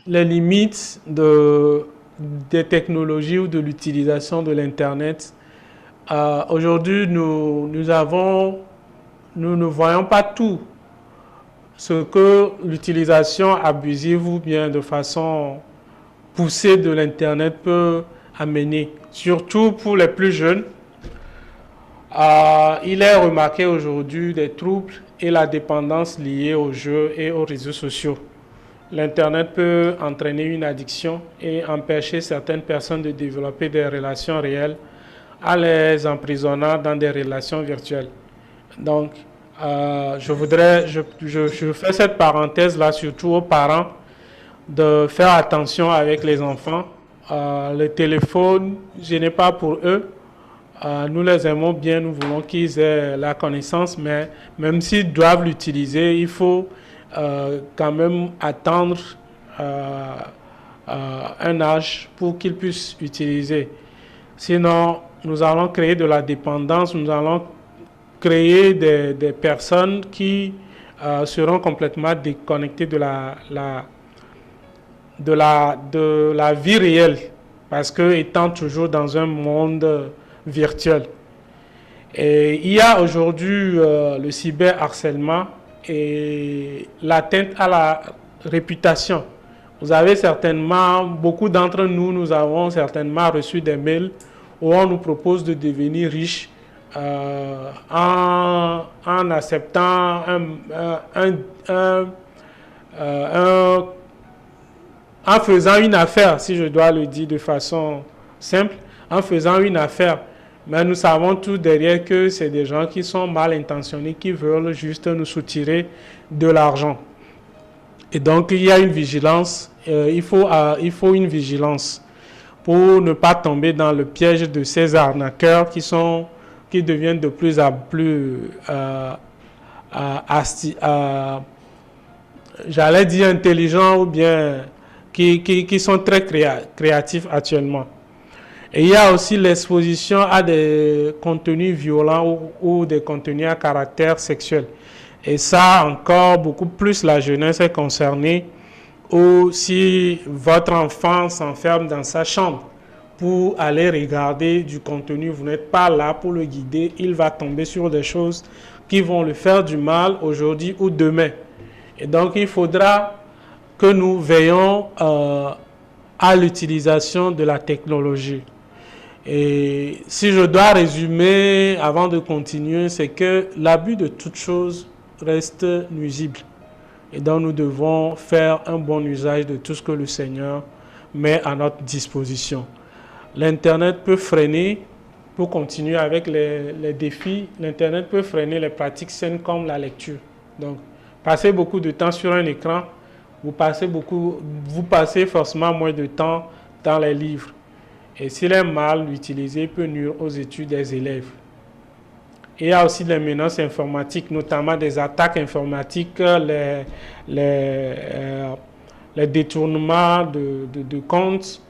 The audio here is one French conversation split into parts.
les limites des technologies ou de l'utilisation de l'Internet. Aujourd'hui, nous ne voyons pas tout ce que l'utilisation abusive ou bien de façon poussée de l'Internet peut amener, surtout pour les plus jeunes. Il est remarqué aujourd'hui des troubles et la dépendance liée aux jeux et aux réseaux sociaux. L'Internet peut entraîner une addiction et empêcher certaines personnes de développer des relations réelles en les emprisonnant dans des relations virtuelles. Donc, je fais cette parenthèse-là surtout aux parents de faire attention avec les enfants. Le téléphone, ce n'est pas pour eux. Nous les aimons bien, nous voulons qu'ils aient la connaissance, mais même s'ils doivent l'utiliser, il faut quand même attendre un âge pour qu'ils puissent utiliser. Sinon, nous allons créer de la dépendance, nous allons créer des personnes qui seront complètement déconnectées de la vie réelle, parce que étant toujours dans un monde virtuel. Et il y a aujourd'hui le cyberharcèlement et l'atteinte à la réputation. Vous avez certainement, beaucoup d'entre nous, nous avons certainement reçu des mails où on nous propose de devenir riche en acceptant en faisant une affaire, si je dois le dire de façon simple, en faisant une affaire. Mais nous savons tous derrière que c'est des gens qui sont mal intentionnés, qui veulent juste nous soutirer de l'argent. Et donc, il y a une vigilance, il faut une vigilance pour ne pas tomber dans le piège de ces arnaqueurs qui deviennent de plus en plus, j'allais dire intelligents ou bien qui sont très créatifs actuellement. Et il y a aussi l'exposition à des contenus violents ou des contenus à caractère sexuel. Et ça, encore beaucoup plus la jeunesse est concernée, ou si votre enfant s'enferme dans sa chambre pour aller regarder du contenu, vous n'êtes pas là pour le guider, il va tomber sur des choses qui vont lui faire du mal aujourd'hui ou demain. Et donc, il faudra que nous veillons à l'utilisation de la technologie. Et si je dois résumer avant de continuer, c'est que l'abus de toute chose reste nuisible. Et donc nous devons faire un bon usage de tout ce que le Seigneur met à notre disposition. L'Internet peut freiner, pour continuer avec les défis, l'Internet peut freiner les pratiques saines comme la lecture. Donc, passer beaucoup de temps sur un écran, vous passez forcément moins de temps dans les livres. Et s'il est mal utilisé, il peut nuire aux études des élèves. Et il y a aussi les menaces informatiques, notamment des attaques informatiques, les détournements de comptes,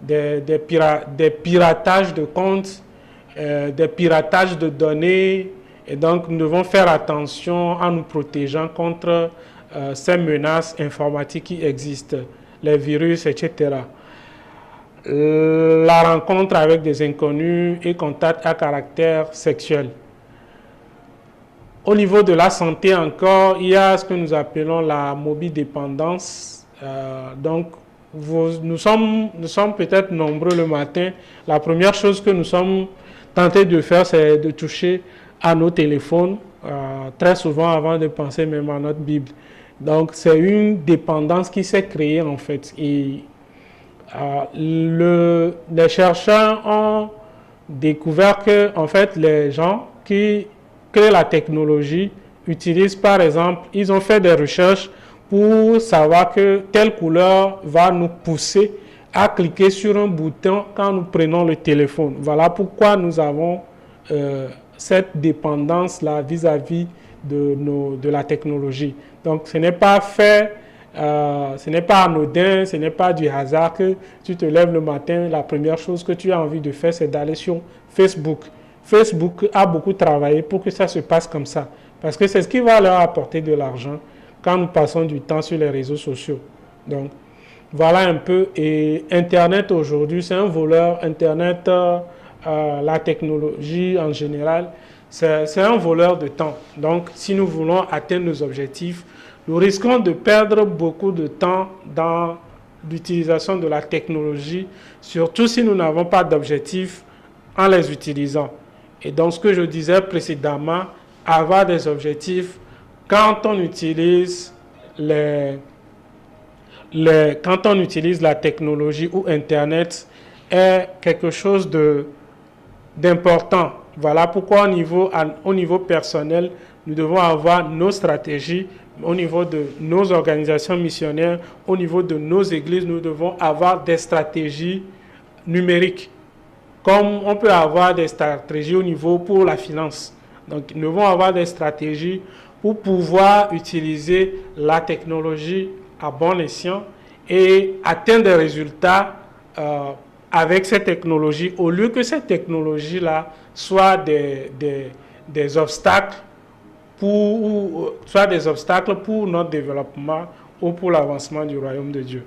des piratages de comptes, des piratages de données. Et donc, nous devons faire attention en nous protégeant contre ces menaces informatiques qui existent, les virus, etc. La rencontre avec des inconnus et contacts à caractère sexuel. Au niveau de la santé encore, il y a ce que nous appelons la mobidépendance. Donc, nous sommes peut-être nombreux le matin. La première chose que nous sommes tentés de faire, c'est de toucher à nos téléphones, très souvent avant de penser même à notre Bible. Donc, c'est une dépendance qui s'est créée en fait. Et les chercheurs ont découvert que en fait, les gens qui créent la technologie utilisent par exemple, ils ont fait des recherches pour savoir que telle couleur va nous pousser à cliquer sur un bouton quand nous prenons le téléphone. Voilà pourquoi nous avons cette dépendance-là vis-à-vis de la technologie. Donc, ce n'est pas fait, ce n'est pas anodin, ce n'est pas du hasard que tu te lèves le matin, la première chose que tu as envie de faire, c'est d'aller sur Facebook. Facebook a beaucoup travaillé pour que ça se passe comme ça, parce que c'est ce qui va leur apporter de l'argent. quand nous passons du temps sur les réseaux sociaux. Donc, voilà un peu. Et Internet aujourd'hui, c'est un voleur. Internet, la technologie en général, c'est un voleur de temps. Donc, si nous voulons atteindre nos objectifs, nous risquons de perdre beaucoup de temps dans l'utilisation de la technologie, surtout si nous n'avons pas d'objectifs en les utilisant. Et donc, ce que je disais précédemment, avoir des objectifs quand on utilise quand on utilise la technologie ou Internet est quelque chose d'important. Voilà pourquoi au niveau personnel, nous devons avoir nos stratégies. Au niveau de nos organisations missionnaires, au niveau de nos églises, nous devons avoir des stratégies numériques. Comme on peut avoir des stratégies au niveau pour la finance. Donc, nous devons avoir des stratégies pour pouvoir utiliser la technologie à bon escient et atteindre des résultats avec ces technologies, au lieu que ces technologies-là soient des obstacles soit des obstacles pour notre développement ou pour l'avancement du royaume de Dieu.